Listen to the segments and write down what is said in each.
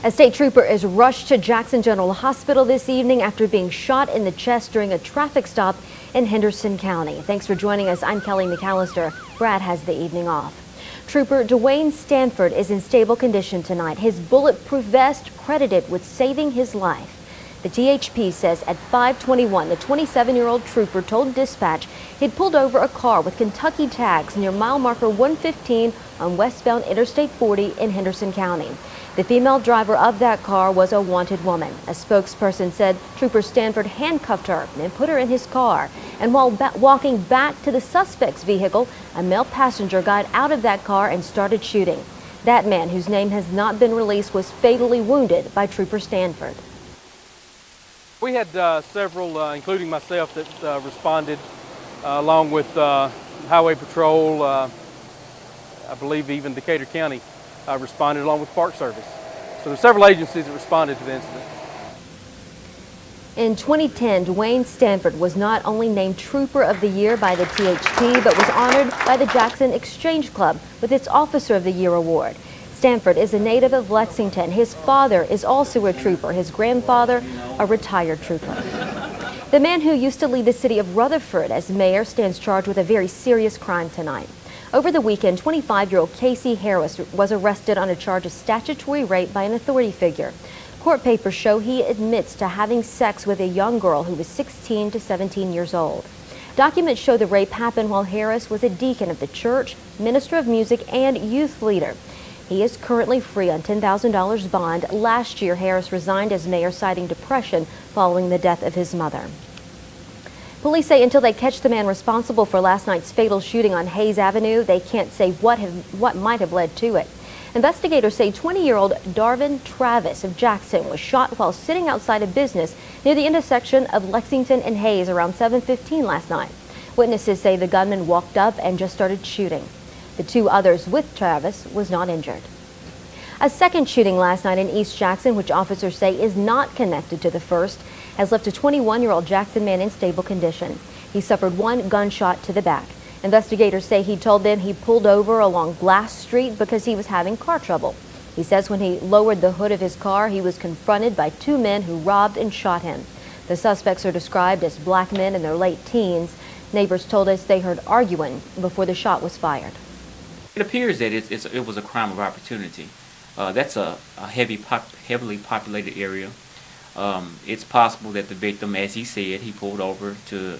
A state trooper is rushed to Jackson General Hospital this evening after being shot in the chest during a traffic stop in Henderson County. Thanks for joining us. I'm Kelly McAllister. Brad has the evening off. Trooper Dwayne Stanford is in stable condition tonight. His bulletproof vest credited with saving his life. The THP says at 5:21, the 27-year-old trooper told dispatch he'd pulled over a car with Kentucky tags near mile marker 115 on westbound Interstate 40 in Henderson County. The female driver of that car was a wanted woman. A spokesperson said Trooper Stanford handcuffed her and put her in his car. And while walking back to the suspect's vehicle, a male passenger got out of that car and started shooting. That man, whose name has not been released, was fatally wounded by Trooper Stanford. We had several, including myself, that responded along with Highway Patrol. I believe even Decatur County responded along with Park Service. So there are several agencies that responded to the incident. In 2010, Dwayne Stanford was not only named Trooper of the Year by the THP, but was honored by the Jackson Exchange Club with its Officer of the Year award. Stanford is a native of Lexington. His father is also a trooper. His grandfather, a retired trooper. The man who used to lead the city of Rutherford as mayor stands charged with a very serious crime tonight. Over the weekend, 25-year-old Casey Harris was arrested on a charge of statutory rape by an authority figure. Court papers show he admits to having sex with a young girl who was 16 to 17 years old. Documents show the rape happened while Harris was a deacon of the church, minister of music, and youth leader. He is currently free on $10,000 bond. Last year, Harris resigned as mayor, citing depression following the death of his mother. Police say until they catch the man responsible for last night's fatal shooting on Hayes Avenue, they can't say what might have led to it. Investigators say 20-year-old Darvin Travis of Jackson was shot while sitting outside a business near the intersection of Lexington and Hayes around 7:15 last night. Witnesses say the gunman walked up and just started shooting. The two others with Travis was not injured. A second shooting last night in East Jackson, which officers say is not connected to the first, has left a 21-year-old Jackson man in stable condition. He suffered one gunshot to the back. Investigators say he told them he pulled over along Glass Street because he was having car trouble. He says when he lowered the hood of his car, he was confronted by two men who robbed and shot him. The suspects are described as black men in their late teens. Neighbors told us they heard arguing before the shot was fired. It appears that it was a crime of opportunity. That's a heavily populated area. It's possible that the victim, as he said, he pulled over to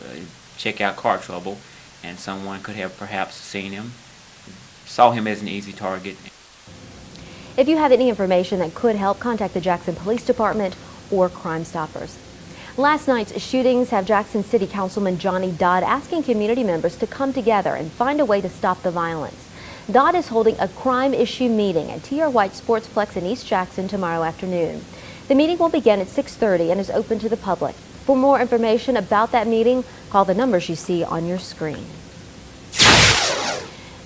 check out car trouble, and someone could have perhaps seen him, saw him as an easy target. If you have any information that could help, contact the Jackson Police Department or Crime Stoppers. Last night's shootings have Jackson City Councilman Johnny Dodd asking community members to come together and find a way to stop the violence. Dodd is holding a crime issue meeting at T.R. White Sportsplex in East Jackson tomorrow afternoon. The meeting will begin at 6:30 and is open to the public. For more information about that meeting, call the numbers you see on your screen.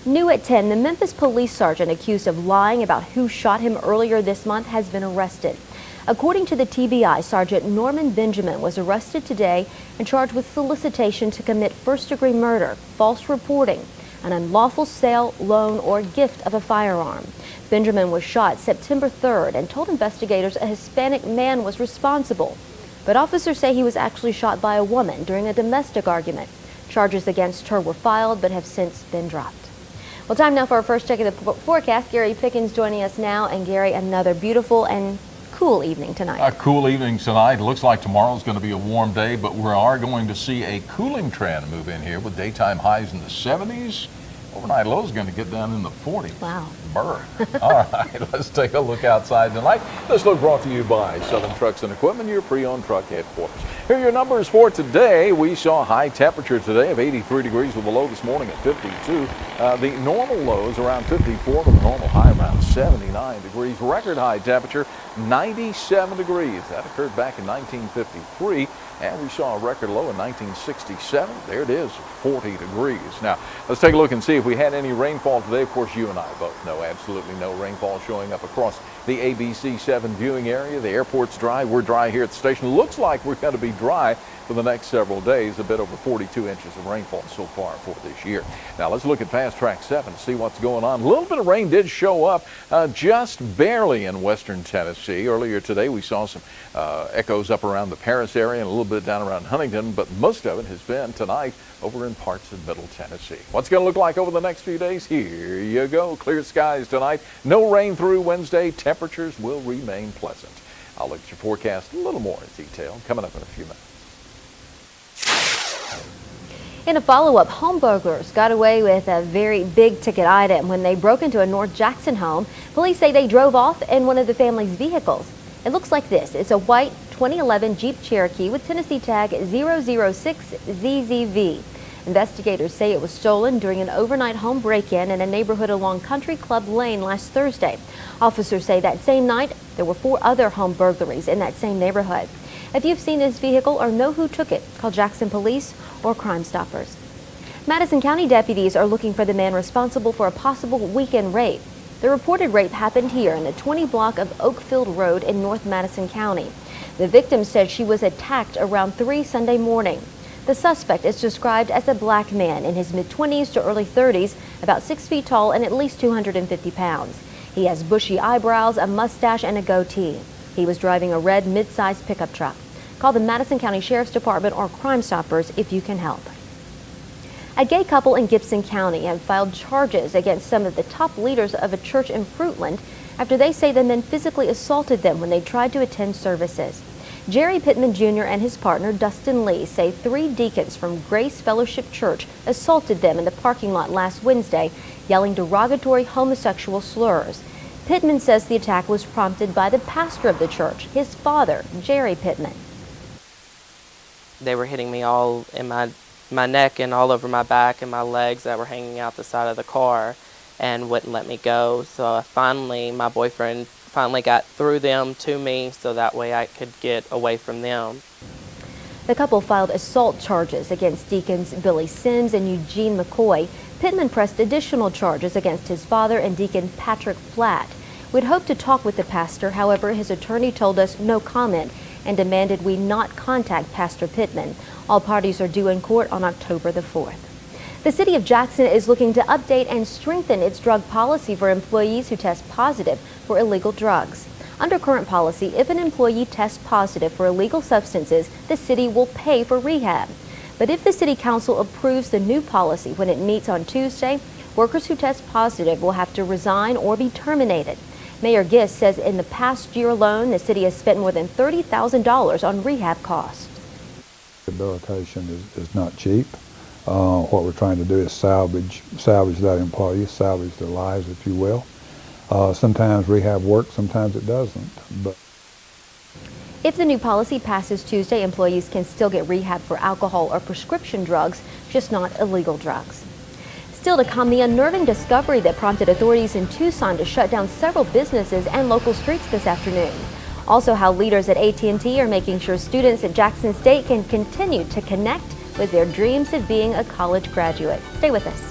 New at 10, the Memphis police sergeant accused of lying about who shot him earlier this month has been arrested. According to the TBI, Sergeant Norman Benjamin was arrested today and charged with solicitation to commit first-degree murder, false reporting, an unlawful sale, loan, or gift of a firearm. Benjamin was shot September 3rd and told investigators a Hispanic man was responsible. But officers say he was actually shot by a woman during a domestic argument. Charges against her were filed but have since been dropped. Well, time now for our first check of the forecast. Gary Pickens joining us now. And Gary, another beautiful and cool evening tonight. A cool evening tonight. It looks like tomorrow's going to be a warm day, but we are going to see a cooling trend move in here with daytime highs in the 70s. Overnight low is going to get down in the 40s. Wow. Burr. All right, let's take a look outside tonight. This look brought to you by Southern Trucks and Equipment, your pre-owned truck headquarters. Here are your numbers for today. We saw a high temperature today of 83 degrees with a low this morning at 52. The normal low is around 54 with a normal high around 79 degrees. Record high temperature 97 degrees. That occurred back in 1953. And we saw a record low in 1967. There it is, 40 degrees. Now, let's take a look and see if we had any rainfall today. Of course, you and I both know absolutely no rainfall showing up across the ABC 7 viewing area. The airport's dry. We're dry here at the station. Looks like we're going to be dry for the next several days. A bit over 42 inches of rainfall so far for this year. Now let's look at Fast Track 7 to see what's going on. A little bit of rain did show up just barely in western Tennessee. Earlier today we saw some echoes up around the Paris area and a little bit down around Huntington, but most of it has been tonight over in parts of Middle Tennessee. What's it going to look like over the next few days? Here you go. Clear skies tonight. No rain through Wednesday. Temperatures will remain pleasant. I'll look at your forecast a little more in detail coming up in a few minutes. In a follow-up, home burglars got away with a very big ticket item when they broke into a North Jackson home. Police say they drove off in one of the family's vehicles. It looks like this. It's a white 2011 Jeep Cherokee with Tennessee tag 006ZZV. Investigators say it was stolen during an overnight home break-in in a neighborhood along Country Club Lane last Thursday. Officers say that same night there were 4 other home burglaries in that same neighborhood. If you've seen this vehicle or know who took it, call Jackson Police or Crime Stoppers. Madison County deputies are looking for the man responsible for a possible weekend rape. The reported rape happened here in the 20 block of Oakfield Road in North Madison County. The victim said she was attacked around 3 Sunday morning. The suspect is described as a black man in his mid-20s to early 30s, about 6 feet tall and at least 250 pounds. He has bushy eyebrows, a mustache, and a goatee. He was driving a red mid-sized pickup truck. Call the Madison County Sheriff's Department or Crime Stoppers if you can help. A gay couple in Gibson County have filed charges against some of the top leaders of a church in Fruitland after they say the men physically assaulted them when they tried to attend services. Jerry Pittman Jr. and his partner Dustin Lee say 3 deacons from Grace Fellowship Church assaulted them in the parking lot last Wednesday, yelling derogatory homosexual slurs. Pittman says the attack was prompted by the pastor of the church, his father, Jerry Pittman. They were hitting me all in my neck and all over my back and my legs that were hanging out the side of the car and wouldn't let me go. So my boyfriend finally got through them to me so that way I could get away from them. The couple filed assault charges against Deacons Billy Sims and Eugene McCoy. Pittman pressed additional charges against his father and Deacon Patrick Flatt. We'd hoped to talk with the pastor, however, his attorney told us no comment and demanded we not contact Pastor Pittman. All parties are due in court on October the 4th. The city of Jackson is looking to update and strengthen its drug policy for employees who test positive for illegal drugs. Under current policy, if an employee tests positive for illegal substances, the city will pay for rehab. But if the city council approves the new policy when it meets on Tuesday, workers who test positive will have to resign or be terminated. Mayor Gist says in the past year alone, the city has spent more than $30,000 on rehab costs. Rehabilitation is not cheap. What we're trying to do is salvage that employee, salvage their lives, if you will. Sometimes rehab works, sometimes it doesn't. But if the new policy passes Tuesday, employees can still get rehab for alcohol or prescription drugs, just not illegal drugs. Still to come, the unnerving discovery that prompted authorities in Tucson to shut down several businesses and local streets this afternoon. Also, how leaders at AT&T are making sure students at Jackson State can continue to connect with their dreams of being a college graduate. Stay with us.